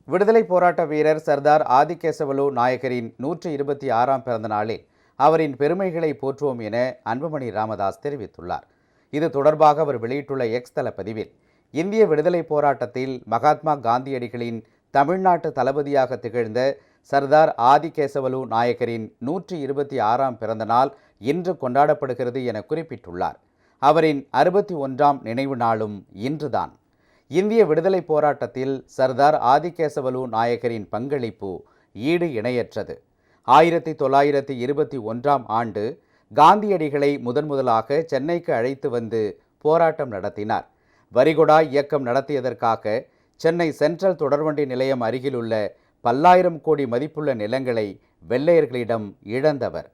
விடுதலை போராட்ட வீரர் சர்தார் ஆதிகேசவலு நாயக்கரின் 126ஆம் பிறந்த நாளில் அவரின் பெருமைகளை போற்றுவோம் என அன்புமணி ராமதாஸ் தெரிவித்துள்ளார். இது தொடர்பாக அவர் வெளியிட்டுள்ள எக்ஸ் தள பதிவில், இந்திய விடுதலை போராட்டத்தில் மகாத்மா காந்தியடிகளின் தமிழ்நாட்டு தளபதியாக திகழ்ந்த சர்தார் ஆதிகேசவலு நாயக்கரின் 126ஆம் பிறந்த நாள் இன்று கொண்டாடப்படுகிறது என குறிப்பிட்டுள்ளார். அவரின் 61ஆம் நினைவு நாளும் இன்றுதான். இந்திய விடுதலை போராட்டத்தில் சர்தார் ஆதிகேசவலு நாயக்கரின் பங்களிப்பு ஈடு இணையற்றது. 1921ஆம் ஆண்டு காந்தியடிகளை முதன்முதலாக சென்னைக்கு அழைத்து வந்து போராட்டம் நடத்தினார். வரிகொடா இயக்கம் நடத்தியதற்காக சென்னை சென்ட்ரல் தொடர்வண்டி நிலையம் அருகிலுள்ள பல்லாயிரம் கோடி மதிப்புள்ள நிலங்களை வெள்ளையர்களிடம் இழந்தவர்.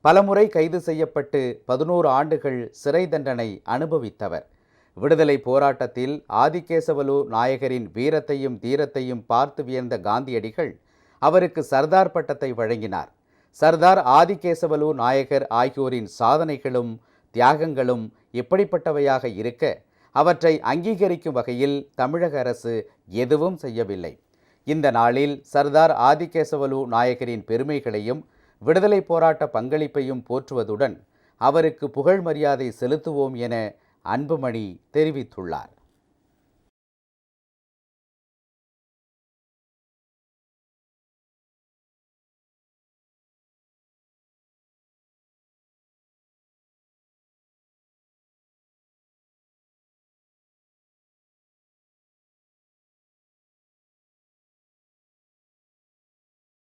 பலமுறை கைது செய்யப்பட்டு 11 ஆண்டுகள் சிறை தண்டனை அனுபவித்தவர். விடுதலை போராட்டத்தில் ஆதிகேசவலு நாயகரின் வீரத்தையும் தீரத்தையும் பார்த்து வியந்த காந்தியடிகள் அவருக்கு சர்தார் பட்டத்தை வழங்கினார். சர்தார் ஆதிகேசவலு நாயகர் ஆகியோரின் சாதனைகளும் தியாகங்களும் எப்படிப்பட்டவையாக இருக்க அவற்றை அங்கீகரிக்கும் வகையில் தமிழக அரசு எதுவும் செய்யவில்லை. இந்த நாளில் சர்தார் ஆதிகேசவலு நாயகரின் பெருமைகளையும் விடுதலை போராட்ட பங்களிப்பையும் போற்றுவதுடன் அவருக்கு புகழ் மரியாதை செலுத்துவோம் என அன்புமணி தெரிவித்துள்ளார்.